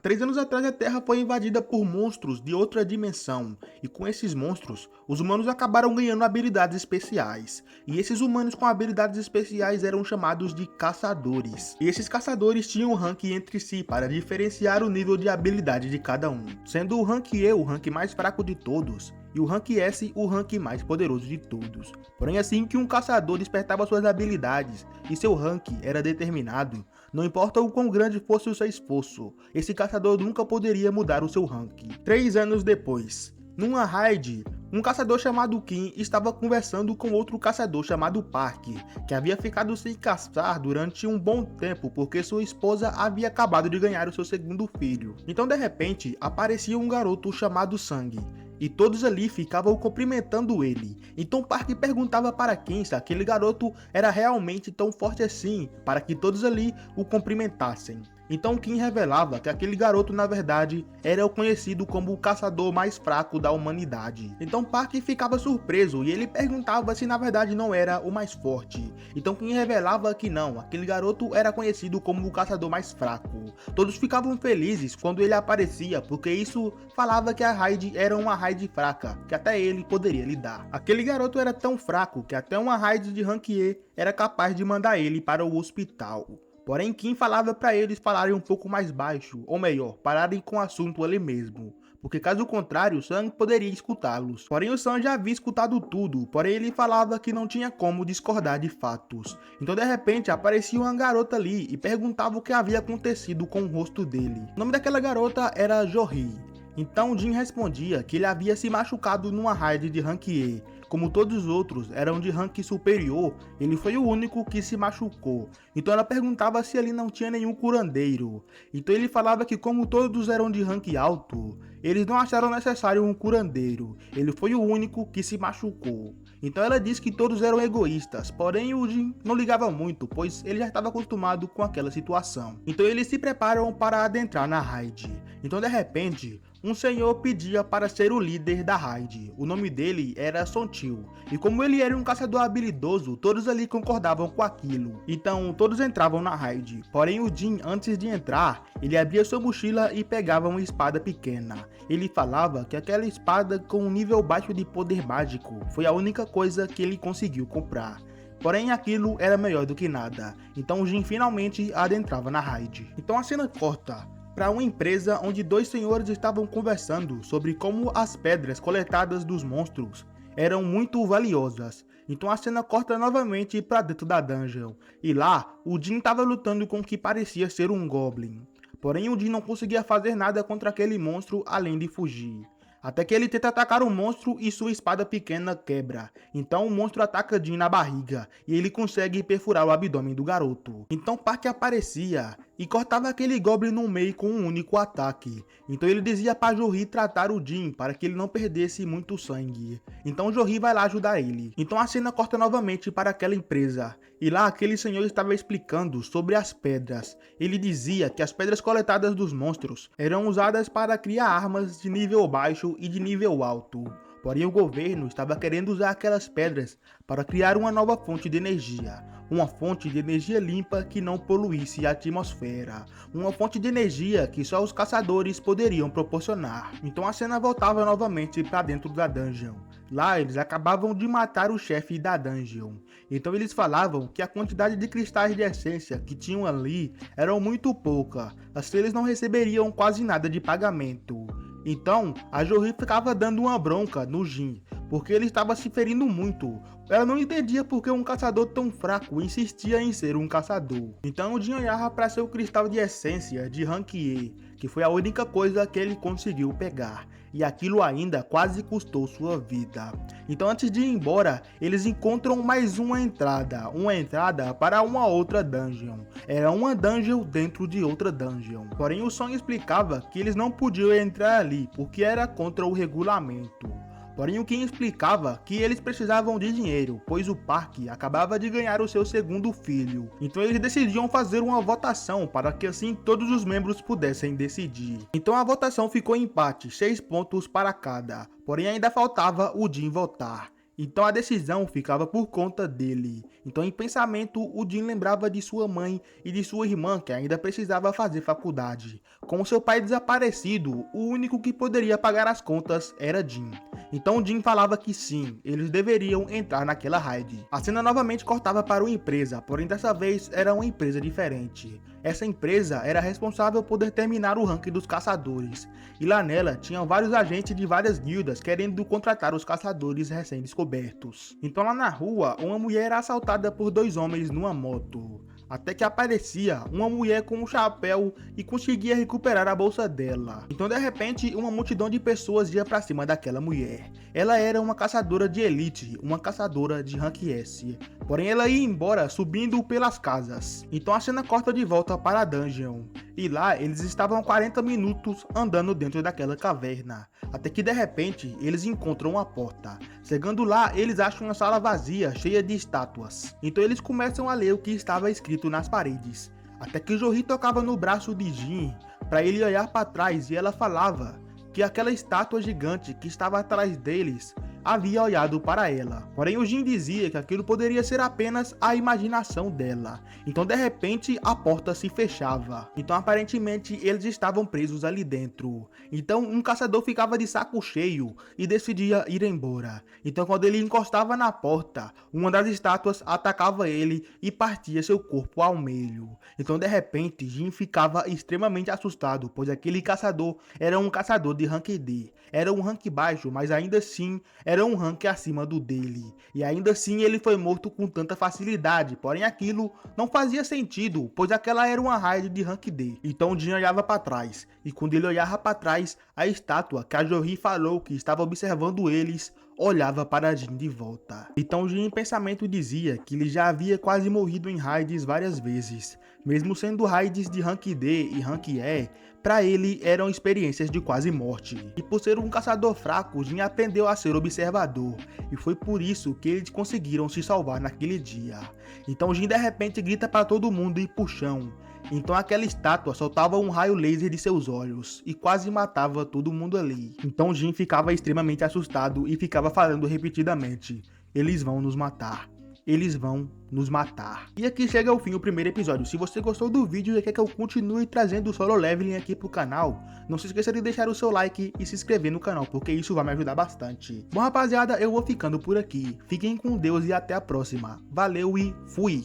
3 anos atrás a Terra foi invadida por monstros de outra dimensão, e com esses monstros, os humanos acabaram ganhando habilidades especiais. E esses humanos com habilidades especiais eram chamados de caçadores. E esses caçadores tinham um rank entre si para diferenciar o nível de habilidade de cada um, sendo o rank E o rank mais fraco de todos, e o rank S o rank mais poderoso de todos. Porém, assim que um caçador despertava suas habilidades e seu rank era determinado, não importa o quão grande fosse o seu esforço, esse caçador nunca poderia mudar o seu rank. 3 anos depois, numa raid, um caçador chamado Kim estava conversando com outro caçador chamado Park, que havia ficado sem caçar durante um bom tempo porque sua esposa havia acabado de ganhar o seu segundo filho. Então, de repente, aparecia um garoto chamado Sang, e todos ali ficavam cumprimentando ele. Então Park perguntava para Kim se aquele garoto era realmente tão forte assim, para que todos ali o cumprimentassem. Então Kim revelava que aquele garoto na verdade era o conhecido como o caçador mais fraco da humanidade. Então Park ficava surpreso e ele perguntava se na verdade não era o mais forte. Então Kim revelava que não, aquele garoto era conhecido como o caçador mais fraco. Todos ficavam felizes quando ele aparecia, porque isso falava que a raid era uma raid fraca, que até ele poderia lidar. Aquele garoto era tão fraco que até uma raid de rank E era capaz de mandar ele para o hospital. Porém, Kim falava para eles falarem um pouco mais baixo, ou melhor, pararem com o assunto ali mesmo, porque caso contrário, Sang poderia escutá-los. Porém, o Sang já havia escutado tudo, porém ele falava que não tinha como discordar de fatos. Então, de repente, aparecia uma garota ali e perguntava o que havia acontecido com o rosto dele. O nome daquela garota era Jory. Então Jin respondia que ele havia se machucado numa raid de rank E. Como todos os outros eram de rank superior, ele foi o único que se machucou. Então ela perguntava se ele não tinha nenhum curandeiro. Então ele falava que como todos eram de rank alto, eles não acharam necessário um curandeiro. Ele foi o único que se machucou. Então ela disse que todos eram egoístas, porém o Jin não ligava muito, pois ele já estava acostumado com aquela situação. Então eles se preparam para adentrar na raid. Então de repente, um senhor pedia para ser o líder da raid. O nome dele era Sontil, e como ele era um caçador habilidoso, todos ali concordavam com aquilo. Então todos entravam na raid, porém o Jin, antes de entrar, ele abria sua mochila e pegava uma espada pequena. Ele falava que aquela espada com um nível baixo de poder mágico foi a única coisa que ele conseguiu comprar. Porém aquilo era melhor do que nada, então o Jin finalmente adentrava na raid. Então a cena corta para uma empresa onde dois senhores estavam conversando sobre como as pedras coletadas dos monstros eram muito valiosas. Então a cena corta novamente para dentro da dungeon, e lá o Jin estava lutando com o que parecia ser um Goblin. Porém o Jin não conseguia fazer nada contra aquele monstro além de fugir. Até que ele tenta atacar o monstro e sua espada pequena quebra. Então o monstro ataca Jin na barriga e ele consegue perfurar o abdômen do garoto. Então Park aparecia e cortava aquele Goblin no meio com um único ataque. Então ele dizia para Jory tratar o Jin para que ele não perdesse muito sangue. Então Jory vai lá ajudar ele. Então a cena corta novamente para aquela empresa. E lá aquele senhor estava explicando sobre as pedras. Ele dizia que as pedras coletadas dos monstros eram usadas para criar armas de nível baixo e de nível alto. Porém o governo estava querendo usar aquelas pedras para criar uma nova fonte de energia. Uma fonte de energia limpa que não poluísse a atmosfera. Uma fonte de energia que só os caçadores poderiam proporcionar. Então a cena voltava novamente para dentro da dungeon. Lá eles acabavam de matar o chefe da dungeon. Então eles falavam que a quantidade de cristais de essência que tinham ali eram muito pouca. Assim eles não receberiam quase nada de pagamento. Então a Jory ficava dando uma bronca no Jin, porque ele estava se ferindo muito. Ela não entendia porque um caçador tão fraco insistia em ser um caçador. Então o Jin olhava para seu cristal de essência de rank E, que foi a única coisa que ele conseguiu pegar. E aquilo ainda quase custou sua vida. Então antes de ir embora, eles encontram mais uma entrada para uma outra dungeon. Era uma dungeon dentro de outra dungeon. Porém o Song explicava que eles não podiam entrar ali, porque era contra o regulamento. Porém o Kim explicava que eles precisavam de dinheiro, pois o Park acabava de ganhar o seu segundo filho. Então eles decidiam fazer uma votação para que assim todos os membros pudessem decidir. Então a votação ficou em empate, 6 pontos para cada. Porém ainda faltava o Jin votar. Então a decisão ficava por conta dele. Então em pensamento, o Jim lembrava de sua mãe e de sua irmã que ainda precisava fazer faculdade. Com seu pai desaparecido, o único que poderia pagar as contas era Jim. Então Jim falava que sim, eles deveriam entrar naquela raid. A cena novamente cortava para uma empresa, porém dessa vez era uma empresa diferente. Essa empresa era responsável por determinar o ranking dos caçadores, e lá nela tinham vários agentes de várias guildas querendo contratar os caçadores recém-descobertos. Então lá na rua, uma mulher era assaltada por dois homens numa moto. Até que aparecia uma mulher com um chapéu e conseguia recuperar a bolsa dela. Então de repente uma multidão de pessoas ia pra cima daquela mulher. Ela era uma caçadora de elite, uma caçadora de rank S. Porém ela ia embora subindo pelas casas. Então a cena corta de volta para a dungeon. E lá eles estavam 40 minutos andando dentro daquela caverna. Até que de repente eles encontram uma porta. Chegando lá eles acham uma sala vazia cheia de estátuas. Então eles começam a ler o que estava escrito nas paredes. Até que Jory tocava no braço de Jin para ele olhar para trás e ela falava que aquela estátua gigante que estava atrás deles havia olhado para ela. Porém o Jin dizia que aquilo poderia ser apenas a imaginação dela. Então de repente a porta se fechava. Então aparentemente eles estavam presos ali dentro. Então um caçador ficava de saco cheio e decidia ir embora. Então quando ele encostava na porta, uma das estátuas atacava ele e partia seu corpo ao meio. Então de repente Jin ficava extremamente assustado, pois aquele caçador era um caçador de rank D. Era um rank baixo, mas ainda assim era um rank acima do dele. E ainda assim ele foi morto com tanta facilidade, porém aquilo não fazia sentido, pois aquela era uma raid de rank D. Então Jin olhava para trás, e quando ele olhava para trás, a estátua que a Jory falou que estava observando eles olhava para Jin de volta. Então Jin em pensamento dizia que ele já havia quase morrido em raids várias vezes. Mesmo sendo raids de rank D e rank E, para ele eram experiências de quase morte. E por ser um caçador fraco, Jin aprendeu a ser observador. E foi por isso que eles conseguiram se salvar naquele dia. Então Jin de repente grita para todo mundo ir pro chão. Então aquela estátua soltava um raio laser de seus olhos e quase matava todo mundo ali. Então Jin ficava extremamente assustado e ficava falando repetidamente: eles vão nos matar. Eles vão nos matar. E aqui chega ao fim o primeiro episódio. Se você gostou do vídeo e quer que eu continue trazendo o solo leveling aqui pro canal, não se esqueça de deixar o seu like e se inscrever no canal, porque isso vai me ajudar bastante. Bom rapaziada, eu vou ficando por aqui. Fiquem com Deus e até a próxima. Valeu e fui!